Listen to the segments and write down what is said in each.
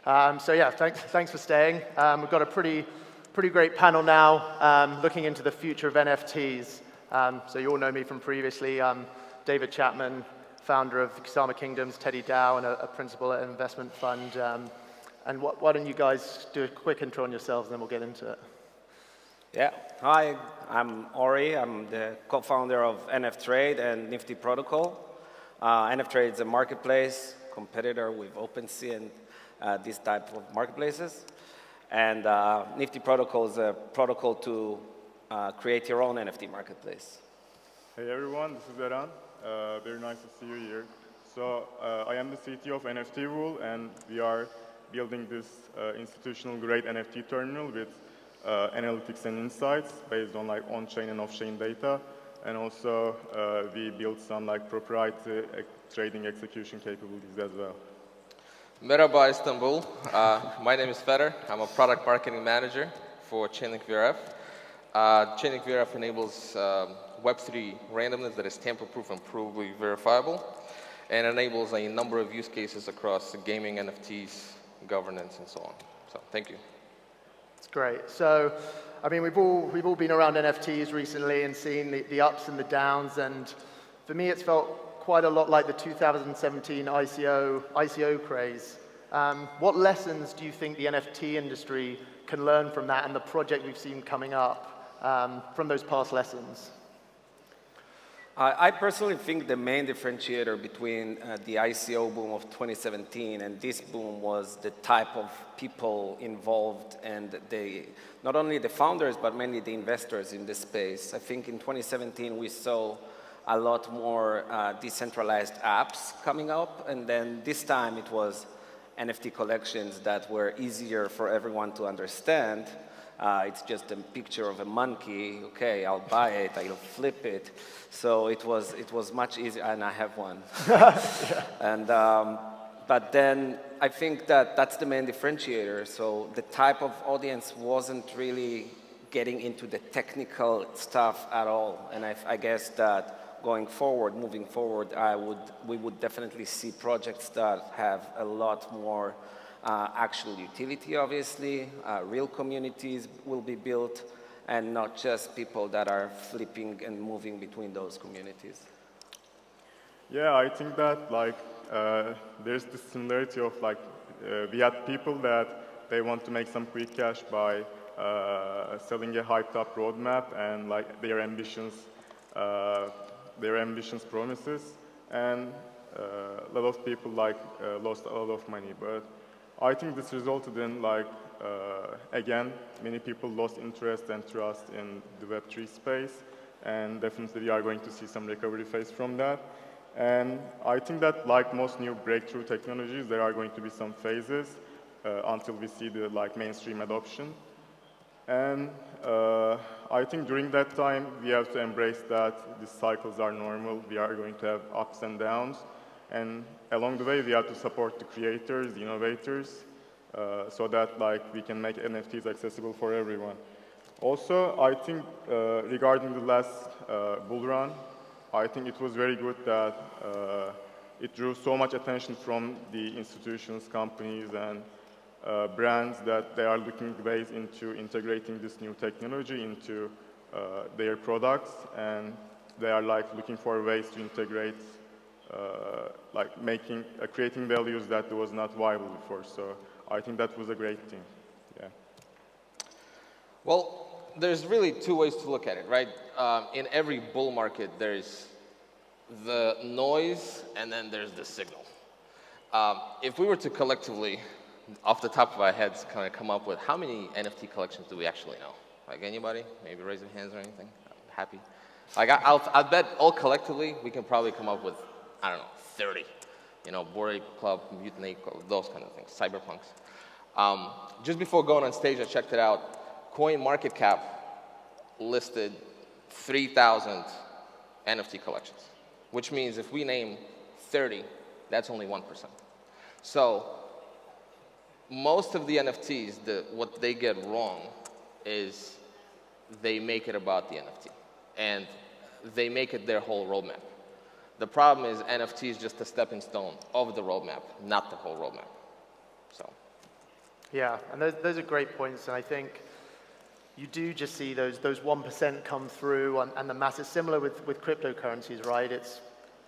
So yeah, thanks for staying. We've got a pretty great panel now, looking into the future of NFTs. So you all know me from previously. I'm David Chapman, founder of Kusama Kingdoms, TeddyDAO, and a principal at an investment fund. And why don't you guys do a quick intro on yourselves, and then we'll get into it. Yeah. Hi, I'm Ori. I'm the co-founder of NFTrade and Nifty Protocol. NFTrade is a marketplace competitor with OpenSea and this type of marketplaces. And Nifty Protocol is a protocol to create your own NFT marketplace. Hey everyone, this is Eren. Very nice to see you here. So I am the CTO of NFT Rule, and we are building this institutional grade NFT terminal with analytics and insights based on on-chain and off-chain data. And also we built some proprietary trading execution capabilities as well. Merhaba Istanbul. My name is Fedor. I'm a product marketing manager for Chainlink VRF. Chainlink VRF enables Web3 randomness that is tamper-proof and provably verifiable, and enables a number of use cases across gaming, NFTs, governance, and so on. So thank you. That's great. So, I mean, we've all been around NFTs recently and seen the ups and the downs, and for me, it's felt quite a lot like the 2017 ICO craze. What lessons do you think the NFT industry can learn from that and the project we've seen coming up from those past lessons? I personally think the main differentiator between the ICO boom of 2017 and this boom was the type of people involved and not only the founders, but mainly the investors in this space. I think in 2017 we saw a lot more decentralized apps coming up, and then this time it was NFT collections that were easier for everyone to understand. It's just a picture of a monkey. Okay, I'll buy it, I'll flip it. So it was much easier, and I have one. Yeah. And but then I think that's the main differentiator. So the type of audience wasn't really getting into the technical stuff at all, and I guess that moving forward, we would definitely see projects that have a lot more actual utility, obviously. Real communities will be built, and not just people that are flipping and moving between those communities. Yeah, I think that there's this similarity of we had people that they want to make some quick cash by selling a hyped up roadmap and their ambitious promises, and a lot of people lost a lot of money. But I think this resulted in again, many people lost interest and trust in the Web3 space, and definitely we are going to see some recovery phase from that. And I think that most new breakthrough technologies, there are going to be some phases until we see the mainstream adoption. And I think during that time, we have to embrace that these cycles are normal. We are going to have ups and downs. And along the way, we have to support the creators, the innovators, so that we can make NFTs accessible for everyone. Also, I think regarding the last bull run, I think it was very good that it drew so much attention from the institutions, companies, and brands that they are looking ways into integrating this new technology into their products, and they are looking for ways to integrate, creating values that was not viable before. So I think that was a great thing. Yeah. Well, there's really two ways to look at it, right? In every bull market, there's the noise and then there's the signal. If we were to collectively, off the top of our heads, kind of come up with how many NFT collections do we actually know? Anybody? Maybe raise your hands or anything? I'm happy. I'll bet all collectively we can probably come up with, I don't know, 30. Bored Ape Club, Mutant Ape Club, those kind of things, cyberpunks. Just before going on stage, I checked it out. CoinMarketCap listed 3,000 NFT collections, which means if we name 30, that's only 1%. So most of the NFTs, what they get wrong is they make it about the NFT, and they make it their whole roadmap. The problem is NFT is just a stepping stone of the roadmap, not the whole roadmap. So Yeah, and those are great points, and I think you do just see those 1% come through, and the mass is similar with cryptocurrencies, right? It's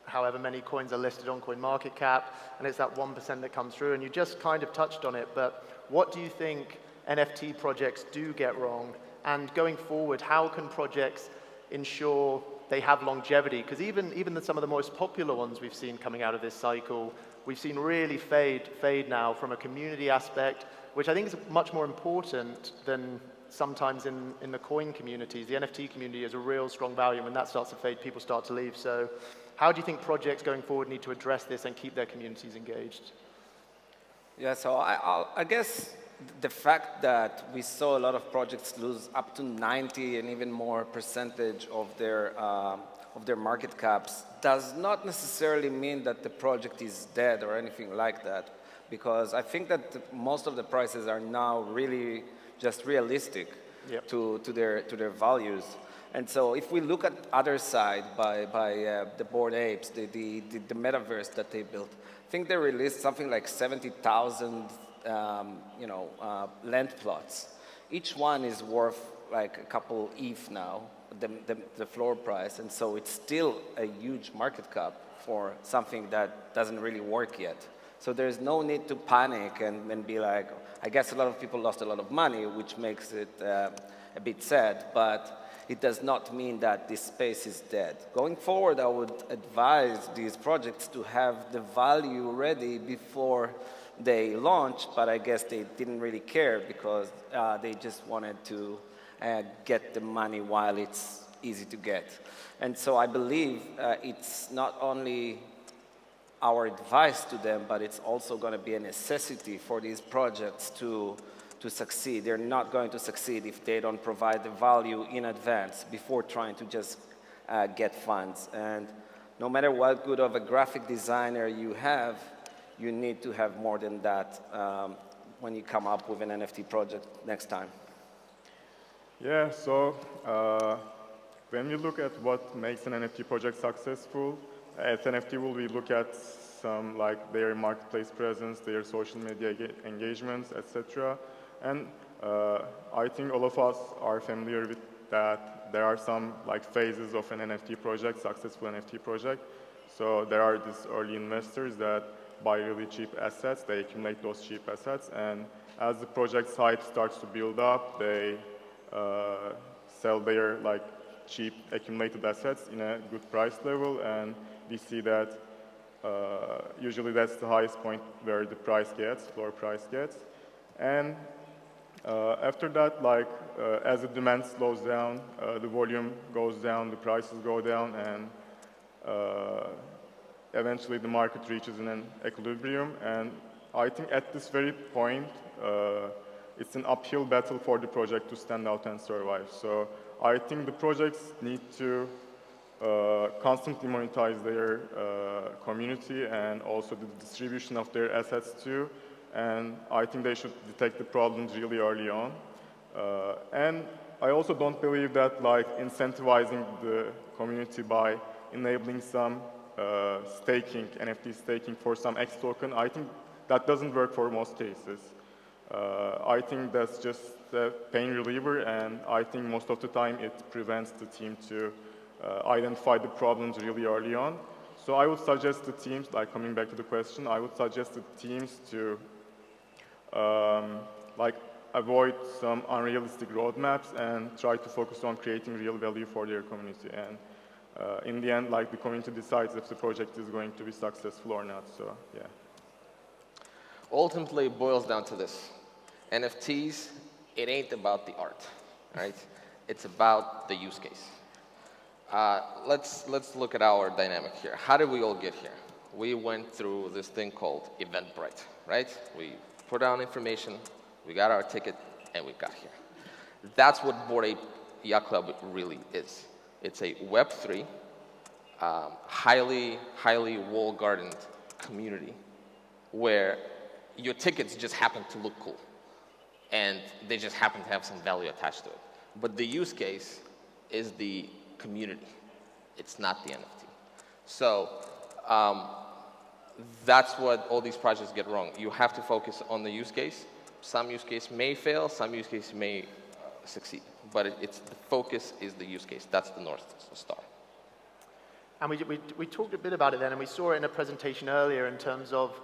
however many coins are listed on CoinMarketCap, and it's that 1% that comes through, and you just kind of touched on it, but what do you think NFT projects do get wrong? And going forward, how can projects ensure they have longevity? Because even some of the most popular ones we've seen coming out of this cycle, we've seen really fade now from a community aspect, which I think is much more important than sometimes in the coin communities. The NFT community is a real strong value. When that starts to fade, people start to leave. So how do you think projects going forward need to address this and keep their communities engaged? Yeah, so I guess the fact that we saw a lot of projects lose up to 90 and even more percentage of their market caps does not necessarily mean that the project is dead or anything like that, because I think that most of the prices are now really just realistic to their values. And so if we look at other side by the Bored Apes, the metaverse that they built, I think they released something like 70,000 land plots. Each one is worth like a couple ETH now, the floor price, and so it's still a huge market cap for something that doesn't really work yet. So there's no need to panic and be like, I guess a lot of people lost a lot of money, which makes it a bit sad, but it does not mean that this space is dead. Going forward, I would advise these projects to have the value ready before they launch, but I guess they didn't really care because they just wanted to get the money while it's easy to get. And so I believe it's not only our advice to them, but it's also going to be a necessity for these projects to succeed. They're not going to succeed if they don't provide the value in advance before trying to just get funds. And no matter what good of a graphic designer you have, you need to have more than that when you come up with an NFT project next time. Yeah, so when we look at what makes an NFT project successful, at NFT we look at some like their marketplace presence, their social media engagements, etc. And I think all of us are familiar with that. There are some like phases of an NFT project, successful NFT project. So there are these early investors that buy really cheap assets, they accumulate those cheap assets, and as the project's hype starts to build up, they sell their like cheap accumulated assets in a good price level, and we see that usually that's the highest point where the price gets, floor price gets. And after that, like as the demand slows down, the volume goes down, the prices go down, and eventually the market reaches an equilibrium. And I think at this very point, it's an uphill battle for the project to stand out and survive. So I think the projects need to constantly monetize their community and also the distribution of their assets too. And I think they should detect the problems really early on. And I also don't believe that like incentivizing the community by enabling some staking, NFT staking for some X token, I think that doesn't work for most cases. I think that's just a pain reliever, and I think most of the time it prevents the team to identify the problems really early on. So I would suggest the teams, like coming back to the question, I would suggest the teams to like avoid some unrealistic roadmaps and try to focus on creating real value for their community. And in the end, like the community decides if the project is going to be successful or not. So yeah. Ultimately, it boils down to this. NFTs, it ain't about the art, right? It's about the use case. Let's look at our dynamic here. How did we all get here? We went through this thing called Eventbrite, right? We put down information, we got our ticket, and we got here. That's what Bored Ape Yacht Club really is. It's a Web3, highly wall-gardened community where your tickets just happen to look cool, and they just happen to have some value attached to it. But the use case is the community. It's not the NFT. So that's what all these projects get wrong. You have to focus on the use case. Some use case may fail, some use case may succeed. But it's the focus is the use case. That's the North Star. And we talked a bit about it then, and we saw it in a presentation earlier in terms of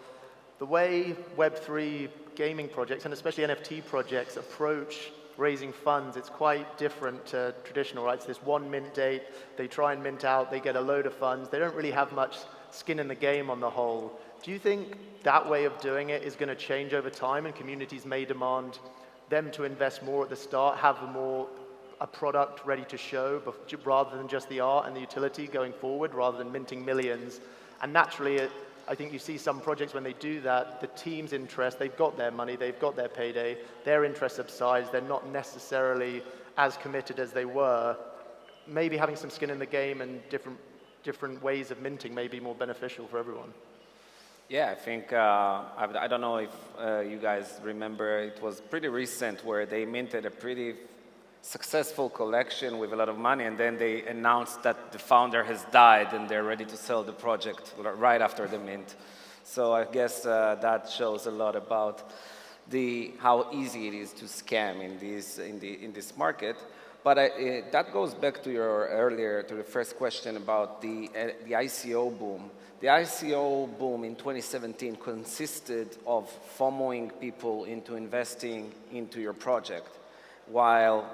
the way Web3 gaming projects, and especially NFT projects, approach raising funds. It's quite different to traditional, right? So this one mint date, they try and mint out, they get a load of funds. They don't really have much skin in the game on the whole. Do you think that way of doing it is going to change over time, and communities may demand them to invest more at the start, have a product ready to show, rather than just the art and the utility going forward, rather than minting millions? And naturally, I think you see some projects when they do that, the team's interest, they've got their money, they've got their payday, their interest subsides, they're not necessarily as committed as they were. Maybe having some skin in the game and different ways of minting may be more beneficial for everyone. Yeah, I think, I don't know if you guys remember, it was pretty recent where they minted a pretty successful collection with a lot of money, and then they announced that the founder has died and they're ready to sell the project right after the mint. So I guess that shows a lot about how easy it is to scam in this market. But that goes back to the first question about the ICO boom. The ICO boom in 2017 consisted of FOMOing people into investing into your project, while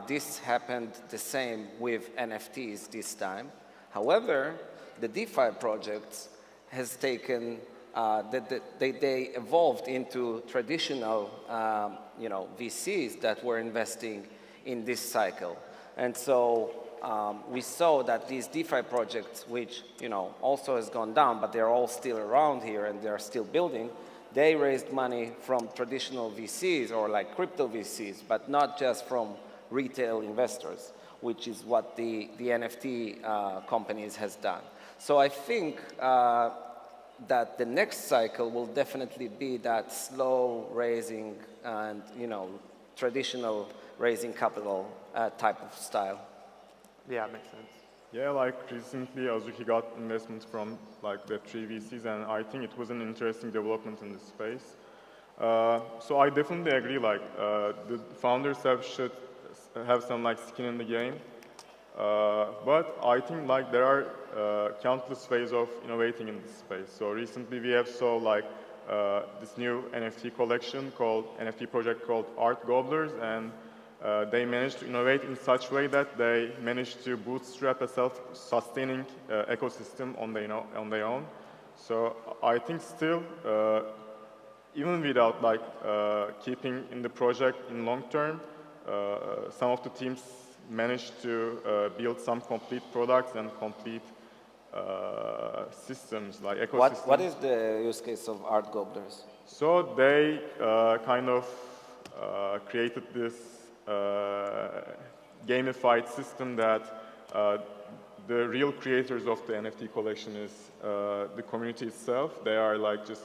this happened the same with NFTs this time. However, the DeFi projects has taken, they evolved into traditional VCs that were investing in this cycle. And so we saw that these DeFi projects, which also has gone down, but they're all still around here and they're still building, they raised money from traditional VCs or like crypto VCs, but not just from retail investors, which is what the NFT companies has done. So I think that the next cycle will definitely be that slow raising and traditional raising capital type of style. Yeah, it makes sense. Yeah, like recently Azuki got investments from like the 3 VCs, and I think it was an interesting development in this space. So I definitely agree, like the founders should have some like skin in the game. But I think like there are countless ways of innovating in this space. So recently we have saw like this new NFT collection NFT project called Art Gobblers, and they managed to innovate in such a way that they managed to bootstrap a self-sustaining ecosystem on their own. So I think still, even without like keeping in the project in long term, some of the teams managed to build some complete products and complete systems like ecosystems. What is the use case of Art Gobblers? So they kind of created this gamified system that the real creators of the NFT collection is the community itself. They are like just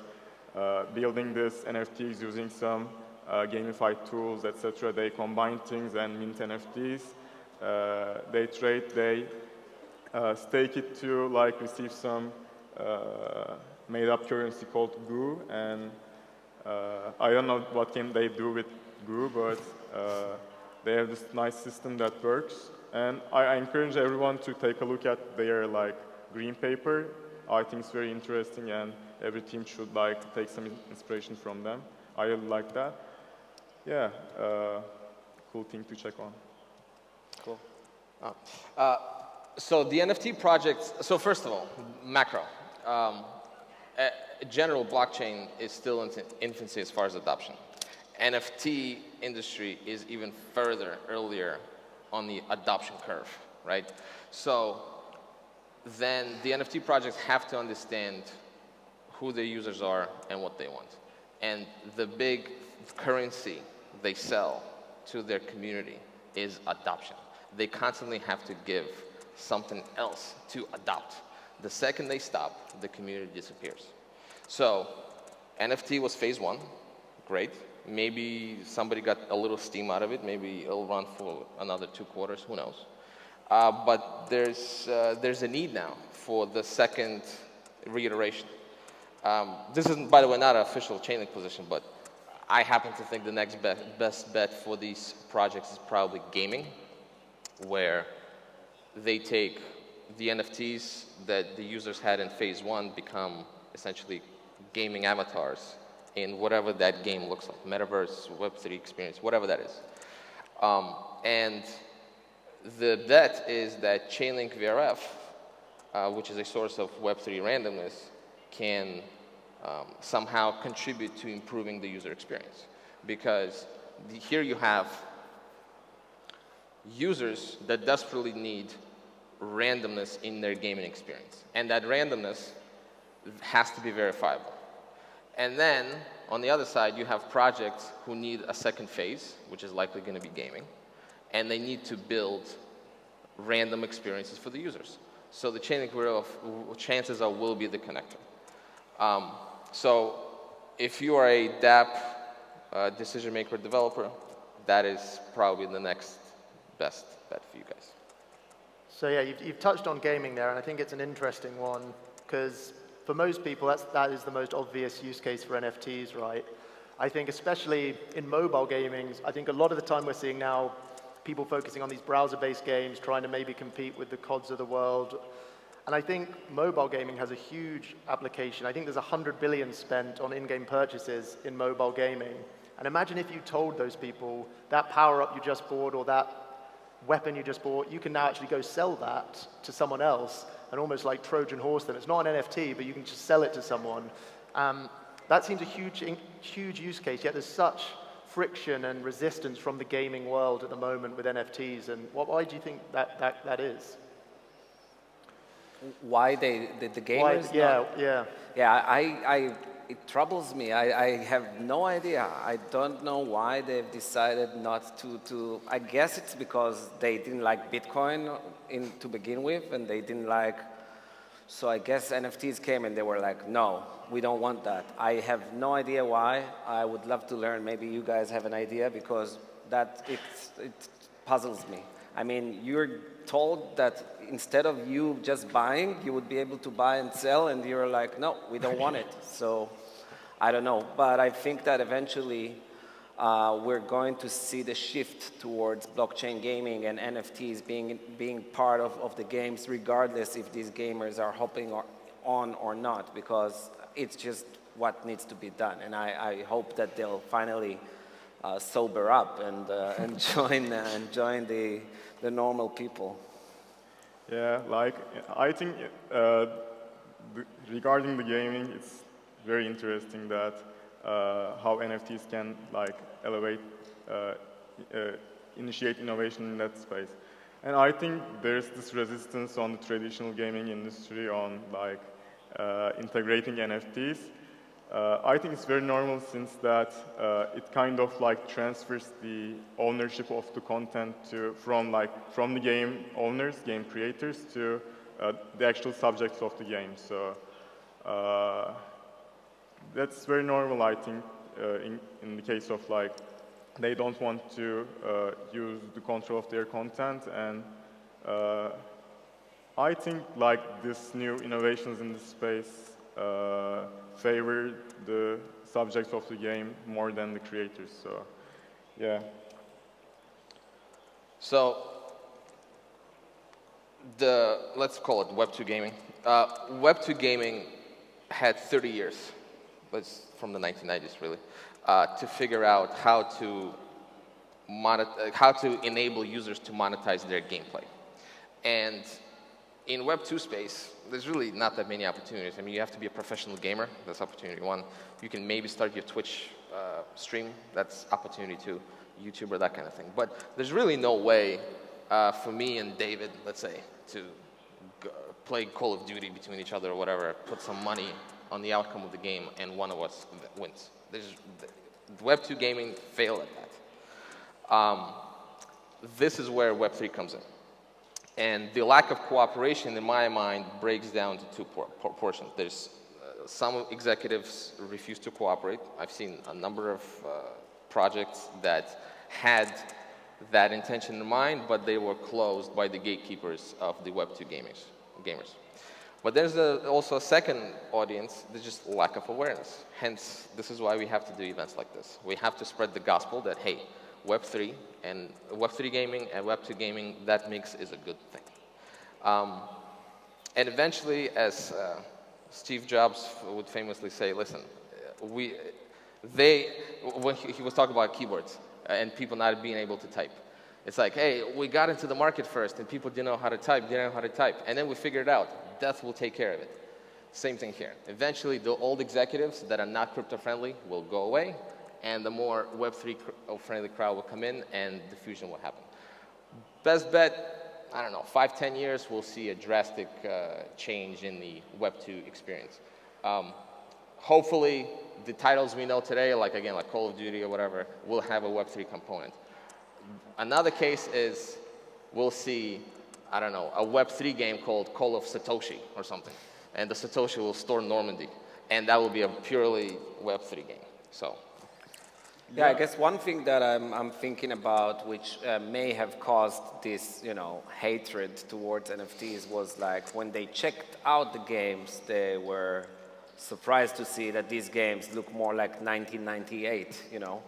building this NFTs using some gamified tools, etc. They combine things and mint NFTs. They trade, they stake it to like receive some made-up currency called Goo, and I don't know what can they do with Goo, but they have this nice system that works. And I encourage everyone to take a look at their like green paper. I think it's very interesting, and every team should like take some inspiration from them. I really like that. Yeah, cool thing to check on. Cool. So the NFT projects, so first of all, macro. General blockchain is still in infancy as far as adoption. NFT industry is even earlier on the adoption curve, right? So then the NFT projects have to understand who their users are and what they want. And the big currency they sell to their community is adoption. They constantly have to give something else to adopt. The second they stop, the community disappears. So NFT was phase one, great. Maybe somebody got a little steam out of it. Maybe it'll run for another 2 quarters, who knows. But there's a need now for the second reiteration. This is, by the way, not an official Chainlink position, but I happen to think the next best bet for these projects is probably gaming, where they take the NFTs that the users had in phase 1 become essentially gaming avatars in whatever that game looks like, metaverse, Web3 experience, whatever that is. And the bet is that Chainlink VRF, which is a source of Web3 randomness, can somehow contribute to improving the user experience. Because here you have users that desperately need randomness in their gaming experience. And that randomness has to be verifiable. And then, on the other side, you have projects who need a second phase, which is likely going to be gaming, and they need to build random experiences for the users. So the Chainlink VRF, chances are, will be the connector. So if you are a DApp decision maker developer, that is probably the next best bet for you guys. So yeah, you've touched on gaming there, and I think it's an interesting one, because for most people, that is the most obvious use case for NFTs, right? I think especially in mobile gaming, I think a lot of the time we're seeing now people focusing on these browser-based games, trying to maybe compete with the CODs of the world. And I think mobile gaming has a huge application. I think there's 100 billion spent on in-game purchases in mobile gaming. And imagine if you told those people that power-up you just bought or that weapon you just bought, you can now actually go sell that to someone else and almost like Trojan horse them. It's not an NFT, but you can just sell it to someone. That seems a huge use case, yet there's such friction and resistance from the gaming world at the moment with NFTs. And why do you think that is? Why the gamers? Yeah. It troubles me. I have no idea. I don't know why they've decided not to. I guess it's because they didn't like Bitcoin to begin with, and they didn't like. So I guess NFTs came and they were like, no, we don't want that. I have no idea why. I would love to learn. Maybe you guys have an idea, because it puzzles me. I mean, you're told that instead of you just buying, you would be able to buy and sell, and you're like, no, we don't want it. So I don't know. But I think that eventually we're going to see the shift towards blockchain gaming and NFTs being part of the games, regardless if these gamers are hopping on or not, because it's just what needs to be done. And I hope that they'll finally sober up and join the normal people. Yeah, like I think regarding the gaming, it's very interesting that how NFTs can like elevate, initiate innovation in that space. And I think there's this resistance on the traditional gaming industry on like integrating NFTs. I think it's very normal, since that it kind of like transfers the ownership of the content from the game owners, game creators, to the actual subjects of the game. So that's very normal, I think, in the case of like they don't want to use the control of their content. And I think like this new innovations in this space favor the subjects of the game more than the creators. So, yeah. So, let's call it Web2 gaming. Web2 gaming had 30 years, but it's from the 1990s really, to figure out how to enable users to monetize their gameplay. And in Web2 space, there's really not that many opportunities. I mean, you have to be a professional gamer. That's opportunity one. You can maybe start your Twitch stream. That's opportunity two. YouTuber, that kind of thing. But there's really no way for me and David, let's say, to play Call of Duty between each other or whatever, put some money on the outcome of the game, and one of us wins. Web2 gaming failed at that. This is where Web3 comes in. And the lack of cooperation, in my mind, breaks down to two portions. There's some executives refuse to cooperate. I've seen a number of projects that had that intention in mind, but they were closed by the gatekeepers of the Web2 gamers. But there's also a second audience, there's just lack of awareness. Hence, this is why we have to do events like this. We have to spread the gospel that, hey, Web3 and Web3 gaming and Web2 gaming, that mix is a good thing. And eventually, as Steve Jobs would famously say, listen, when he was talking about keyboards and people not being able to type. It's like, hey, we got into the market first and people didn't know how to type, and then we figured it out. Death will take care of it. Same thing here. Eventually, the old executives that are not crypto-friendly will go away, and the more Web3-friendly crowd will come in, and diffusion will happen. Best bet, I don't know, 5-10 years, we'll see a drastic change in the Web2 experience. Hopefully, the titles we know today, like Call of Duty or whatever, will have a Web3 component. Another case is we'll see, I don't know, a Web3 game called Call of Satoshi or something. And the Satoshi will store Normandy. And that will be a purely Web3 game. So. Yeah, I guess one thing that I'm thinking about, which may have caused this, hatred towards NFTs, was like when they checked out the games, they were surprised to see that these games look more like 1998, Yeah.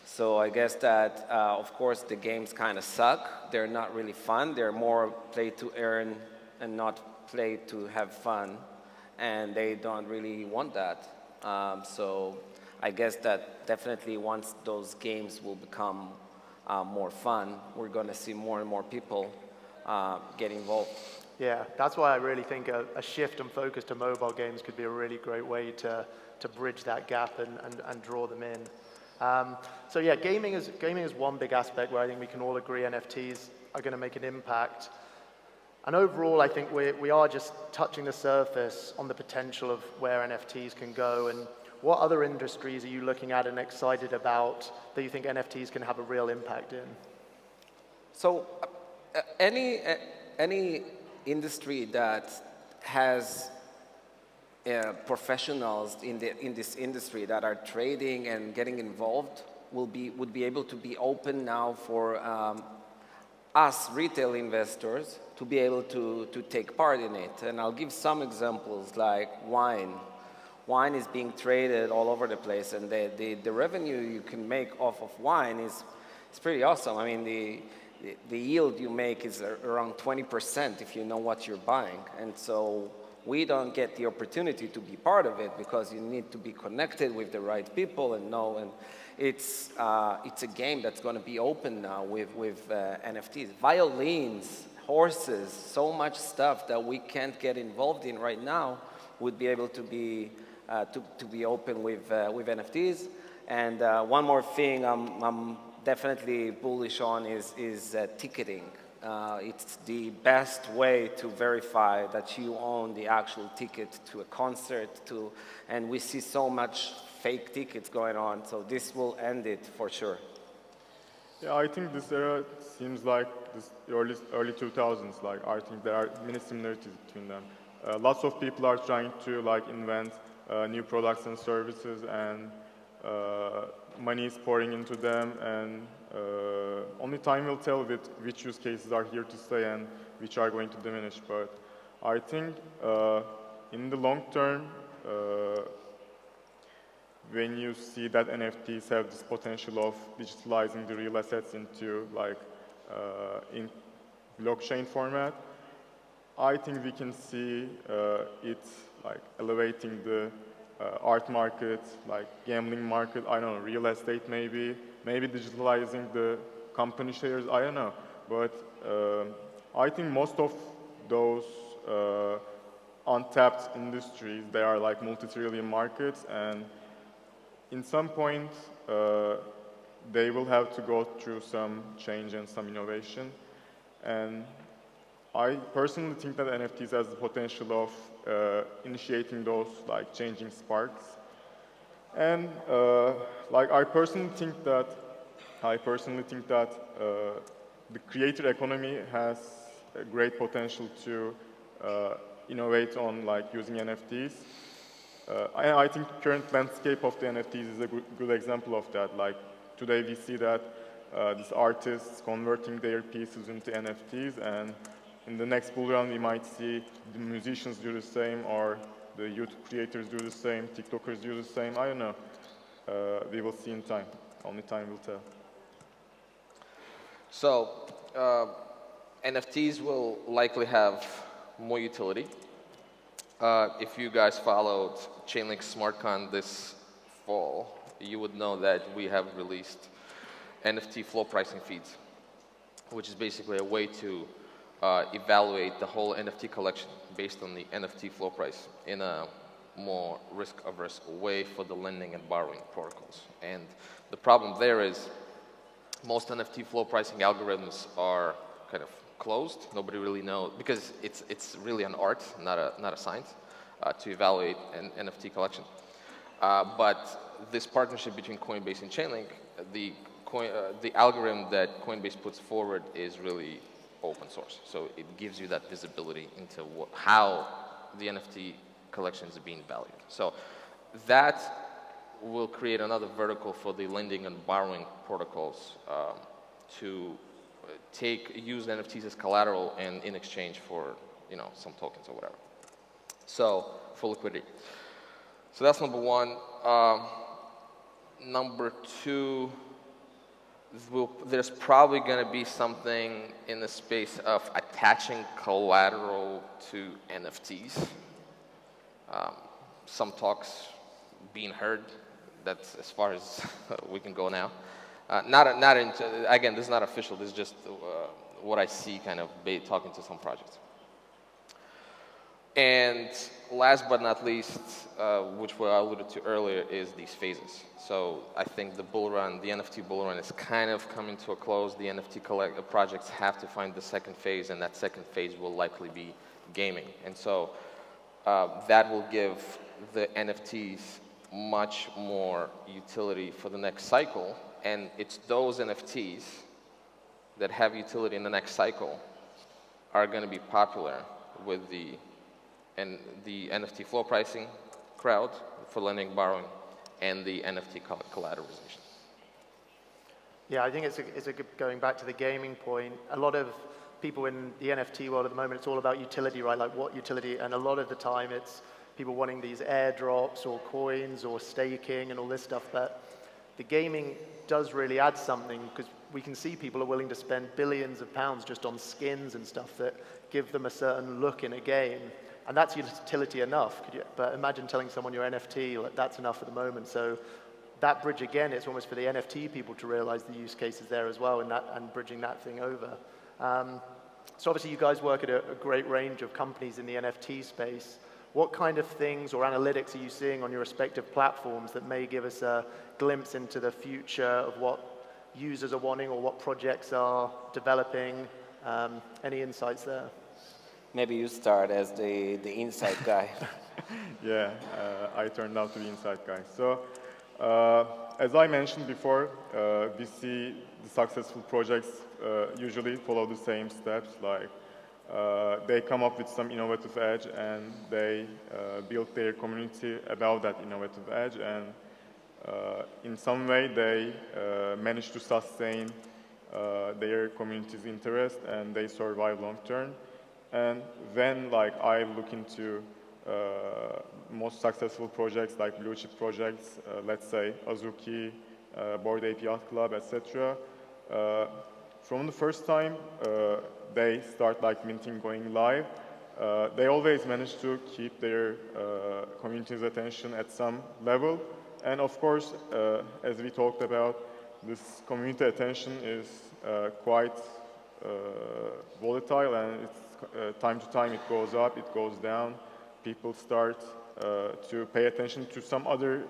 So I guess that, of course, the games kind of suck. They're not really fun. They're more play to earn and not play to have fun. And they don't really want that. So I guess that definitely once those games will become more fun, we're going to see more and more people get involved. Yeah, that's why I really think a shift and focus to mobile games could be a really great way to bridge that gap and draw them in. So yeah, gaming is one big aspect where I think we can all agree NFTs are going to make an impact. And overall, I think we are just touching the surface on the potential of where NFTs can go. And what other industries are you looking at and excited about that you think NFTs can have a real impact in? So any industry that has professionals in this industry that are trading and getting involved would be able to be open now for us retail investors to be able to take part in it. And I'll give some examples like wine. Wine is being traded all over the place, and the revenue you can make off of wine is pretty awesome. I mean, the yield you make is around 20% if you know what you're buying. And so we don't get the opportunity to be part of it because you need to be connected with the right people and know. And it's a game that's going to be open now with NFTs. Violins, horses, so much stuff that we can't get involved in right now would be able to be open with NFTs. And one more thing I'm definitely bullish on is ticketing. It's the best way to verify that you own the actual ticket to a concert, and we see so much fake tickets going on, so this will end it for sure. Yeah, I think this era seems like this early 2000s. Like, I think there are many similarities between them. Lots of people are trying to invent new products and services, and money is pouring into them, and only time will tell which use cases are here to stay and which are going to diminish. But I think in the long term, when you see that NFTs have this potential of digitalizing the real assets into in blockchain format, I think we can see it elevating the art market, gambling market, I don't know, real estate maybe digitalizing the company shares, I don't know. But I think most of those untapped industries, they are multi-trillion markets, and in some point they will have to go through some change and some innovation. And I personally think that NFTs has the potential of initiating those changing sparks. And I personally think that the creator economy has a great potential to innovate on using NFTs. I think current landscape of the NFTs is a good example of that. Today we see that these artists converting their pieces into NFTs, and in the next bull run, we might see the musicians do the same, or the YouTube creators do the same, TikTokers do the same. I don't know. We will see in time. Only time will tell. So NFTs will likely have more utility. If you guys followed Chainlink SmartCon this fall, you would know that we have released NFT floor pricing feeds, which is basically a way to evaluate the whole NFT collection based on the NFT floor price in a more risk-averse way for the lending and borrowing protocols. And the problem there is most NFT floor pricing algorithms are kind of closed. Nobody really knows, because it's really an art, not a science, to evaluate an NFT collection. But this partnership between Coinbase and Chainlink, the algorithm that Coinbase puts forward is really open source. So it gives you that visibility into how the NFT collection is being valued. So that will create another vertical for the lending and borrowing protocols to use NFTs as collateral and in exchange for some tokens or whatever. So for liquidity. So that's number one. Number two, there's probably going to be something in the space of attaching collateral to NFTs. Some talks being heard. That's as far as we can go now. Again, this is not official. This is just what I see kind of talking to some projects. And last but not least, which I alluded to earlier, is these phases. So I think the NFT bull run is kind of coming to a close. The NFT projects have to find the second phase, and that second phase will likely be gaming. And so that will give the NFTs much more utility for the next cycle. And it's those NFTs that have utility in the next cycle are going to be popular with the NFT floor pricing crowd for lending, borrowing, and the NFT collateralization. Yeah, I think it's a good, going back to the gaming point, a lot of people in the NFT world at the moment, it's all about utility, right? Like what utility, and a lot of the time it's people wanting these airdrops or coins or staking and all this stuff, but the gaming does really add something, because we can see people are willing to spend billions of pounds just on skins and stuff that give them a certain look in a game. And that's utility enough. But imagine telling someone your NFT, like, that's enough at the moment. So that bridge, again, it's almost for the NFT people to realize the use cases there as well, and bridging that thing over. So obviously you guys work at a great range of companies in the NFT space. What kind of things or analytics are you seeing on your respective platforms that may give us a glimpse into the future of what users are wanting or what projects are developing? Any insights there? Maybe you start as the inside guy. Yeah, I turned out to be inside guy. So, as I mentioned before, we see the successful projects usually follow the same steps. Like they come up with some innovative edge, and they build their community about that innovative edge, and in some way they manage to sustain their community's interest, and they survive long term. And then, like, I look into most successful projects, like blue chip projects, let's say Azuki, Bored Ape Yacht Club, etc. From the first time they start like minting, going live, they always manage to keep their community's attention at some level. And of course, as we talked about, this community attention is quite volatile, and it's time to time it goes up, it goes down. People start to pay attention to some other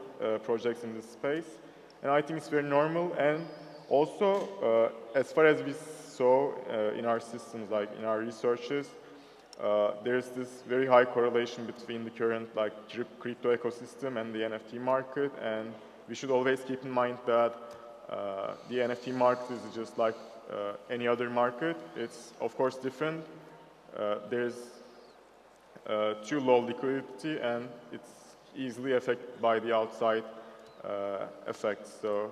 projects in this space, and I think it's very normal. And also, as far as we saw in our systems, like in our researches, there's this very high correlation between the current like crypto ecosystem and the NFT market, and we should always keep in mind that the NFT market is just like any other market. It's of course different. There's too low liquidity, and it's easily affected by the outside effects. So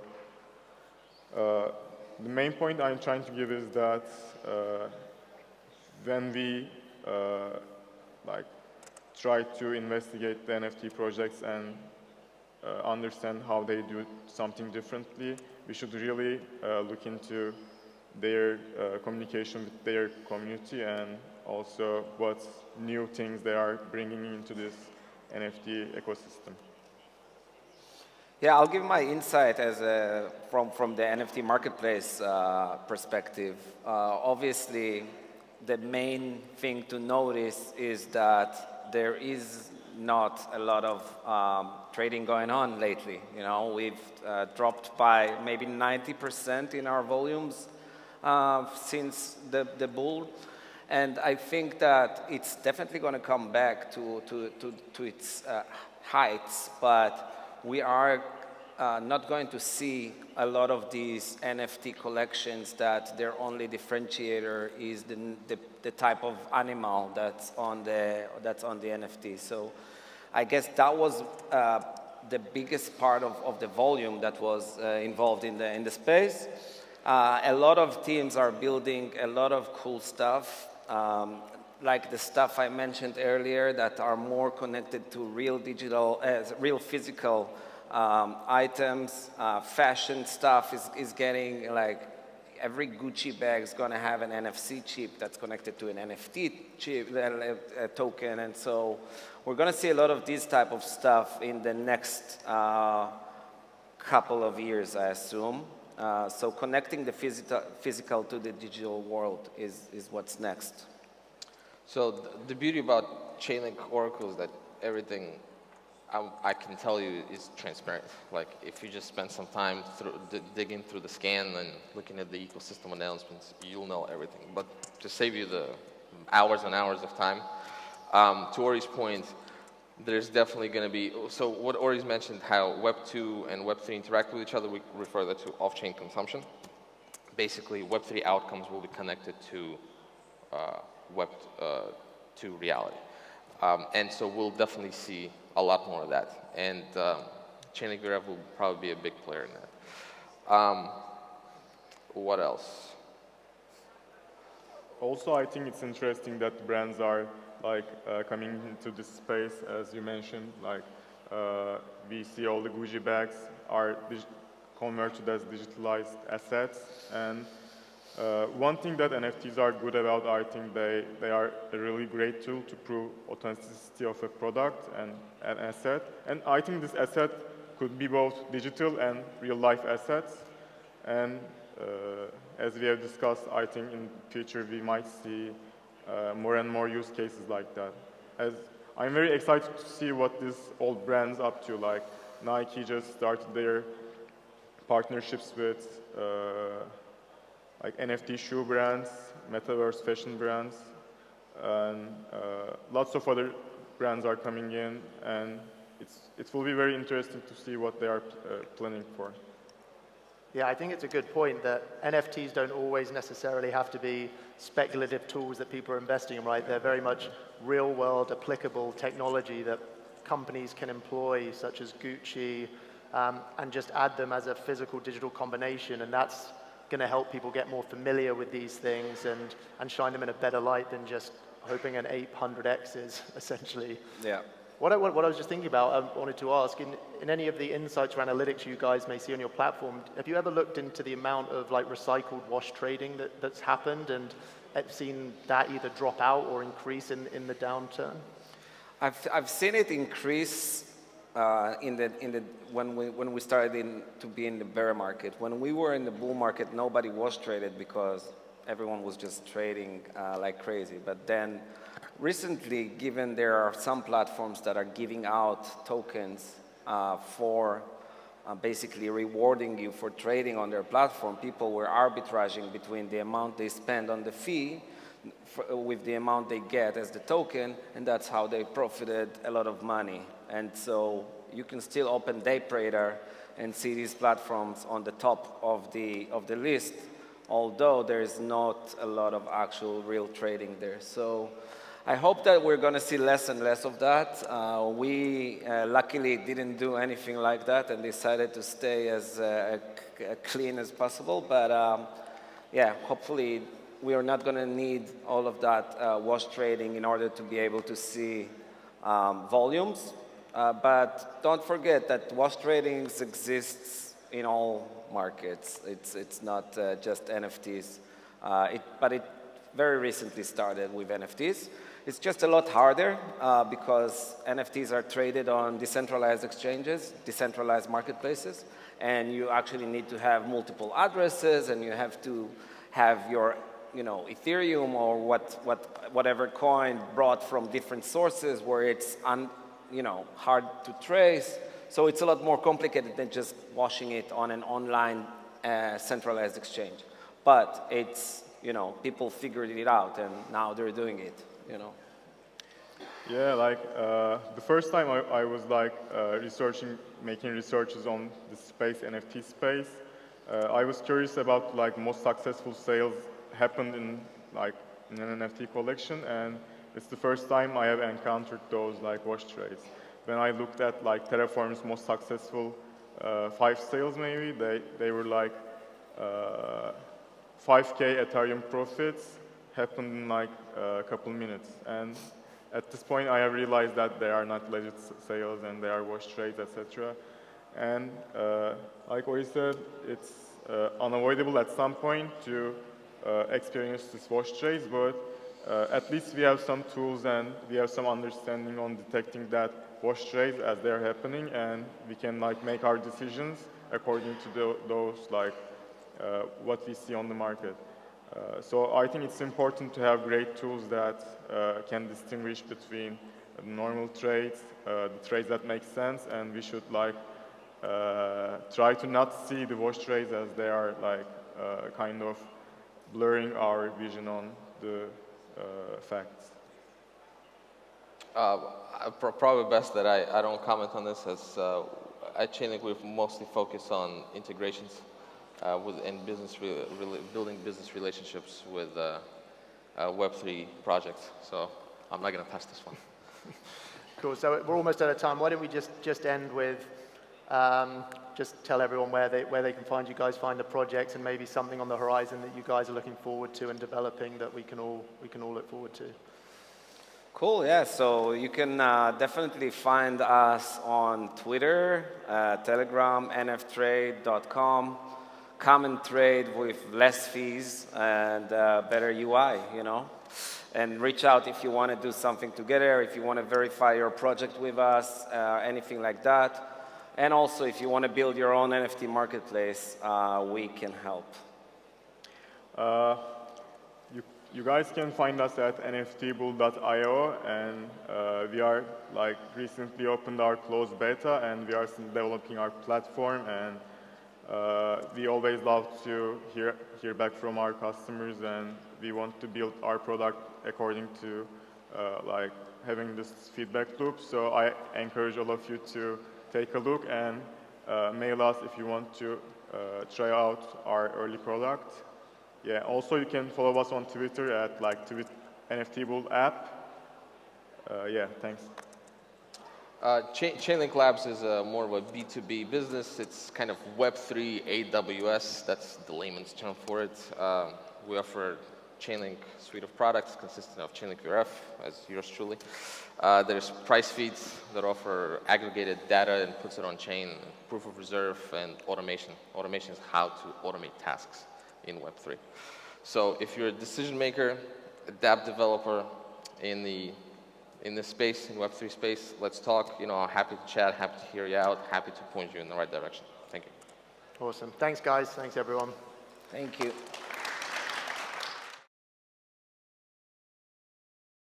the main point I'm trying to give is that when we like try to investigate the NFT projects and understand how they do something differently, we should really look into their communication with their community and also what new things they are bringing into this NFT ecosystem. Yeah, I'll give my insight as from the NFT marketplace perspective. Obviously, the main thing to notice is that there is not a lot of trading going on lately. You know, we've dropped by maybe 90% in our volumes since the bull, and I think that it's definitely going to come back to its heights, but we are not going to see a lot of these NFT collections that their only differentiator is the type of animal that's on the NFT. So I guess that was the biggest part of the volume that was involved in the space. A lot of teams are building a lot of cool stuff, like the stuff I mentioned earlier that are more connected to real digital, real physical items. Fashion stuff is getting, like, every Gucci bag is going to have an NFC chip that's connected to an NFT chip, a token, and so we're going to see a lot of this type of stuff in the next couple of years, I assume. So connecting the physical to the digital world is what's next. So the beauty about Chainlink Oracle is that everything I can tell you is transparent. Like, if you just spend some time digging through the scan and looking at the ecosystem announcements, you'll know everything. But to save you the hours and hours of time, to Ori's point, there's definitely going to be, so what Ori's mentioned, how Web 2 and Web 3 interact with each other, we refer that to off-chain consumption. Basically, Web 3 outcomes will be connected to Web 2 reality. And so we'll definitely see a lot more of that. And Chainlink VREV will probably be a big player in that. What else? Also, I think it's interesting that brands are like coming into this space, as you mentioned. Like we see all the Gucci bags are converted as digitalized assets, and one thing that NFTs are good about, I think they are a really great tool to prove authenticity of a product and an asset. And I think this asset could be both digital and real-life assets. And as we have discussed, I think in the future we might see more and more use cases like that. As I'm very excited to see what these old brands up to. Like Nike just started their partnerships with like NFT shoe brands, metaverse fashion brands, and lots of other brands are coming in, and it will be very interesting to see what they are planning for. Yeah, I think it's a good point that NFTs don't always necessarily have to be speculative tools that people are investing in, right? They're very much real-world, applicable technology that companies can employ, such as Gucci, and just add them as a physical-digital combination, and that's going to help people get more familiar with these things and shine them in a better light than just hoping an 800X is, essentially. Yeah. What I was just thinking about, I wanted to ask, in any of the insights or analytics you guys may see on your platform, have you ever looked into the amount of like recycled wash trading that's happened and have seen that either drop out or increase in the downturn? I've seen it increase when we started to be in the bear market. When we were in the bull market, nobody was traded because everyone was just trading like crazy. But then recently, given there are some platforms that are giving out tokens for basically rewarding you for trading on their platform, people were arbitraging between the amount they spend on the fee with the amount they get as the token, and that's how they profited a lot of money. And so you can still open DayTrader and see these platforms on the top of the list, although there is not a lot of actual real trading there. So I hope that we're going to see less and less of that. We luckily didn't do anything like that and decided to stay as clean as possible. But yeah, hopefully we are not going to need all of that wash trading in order to be able to see volumes. But don't forget that wash trading exists in all markets. It's not just NFTs. But it very recently started with NFTs. It's just a lot harder because NFTs are traded on decentralized exchanges, decentralized marketplaces, and you actually need to have multiple addresses, and you have to have your Ethereum or whatever coin brought from different sources where it's hard to trace. So it's a lot more complicated than just washing it on an online centralized exchange. But it's, people figured it out, and now they're doing it, Yeah, like the first time I was like making researches on the space, NFT space, I was curious about like most successful sales happened in an NFT collection, and it's the first time I have encountered those like wash trades. When I looked at like Terraform's most successful 5 sales, maybe they were like 5K Ethereum profits happened in like a couple minutes, and at this point I have realized that they are not legit sales and they are wash trades, etc. And like Ori said, it's unavoidable at some point to experience this wash trades, but at least we have some tools and we have some understanding on detecting that wash trades as they're happening, and we can like make our decisions according to those like what we see on the market. So I think it's important to have great tools that can distinguish between normal trades, the trades that make sense, and we should like try to not see the wash trades as they are like kind of blurring our vision on the facts. Probably best that I don't comment on this, as at Chainlink we've mostly focused on integrations and building business relationships with Web3 projects. So I'm not going to touch this one. Cool. So we're almost out of time. Why don't we just end with just tell everyone where they can find you guys, find the projects, and maybe something on the horizon that you guys are looking forward to and developing that we can all look forward to. Cool, yeah. So you can definitely find us on Twitter, Telegram, nftrade.com. Come and trade with less fees and better UI, And reach out if you want to do something together, if you want to verify your project with us, anything like that. And also, if you want to build your own NFT marketplace, we can help. You guys can find us at nftbull.io, and we are like recently opened our closed beta, and we are still developing our platform, and we always love to hear back from our customers, and we want to build our product according to like having this feedback loop. So I encourage all of you to take a look and mail us if you want to try out our early product. Yeah. Also, you can follow us on Twitter at like NFTbull app. Yeah. Thanks. Chainlink Labs is more of a B2B business. It's kind of Web3 AWS. That's the layman's term for it. We offer Chainlink suite of products consisting of Chainlink URF, as yours truly. There's price feeds that offer aggregated data and puts it on chain, proof of reserve, and automation. Automation is how to automate tasks in Web3. So if you're a decision maker, a dApp developer in this space, in Web3 space, let's talk. I'm happy to chat, happy to hear you out, happy to point you in the right direction. Thank you. Awesome. Thanks, guys. Thanks, everyone. Thank you.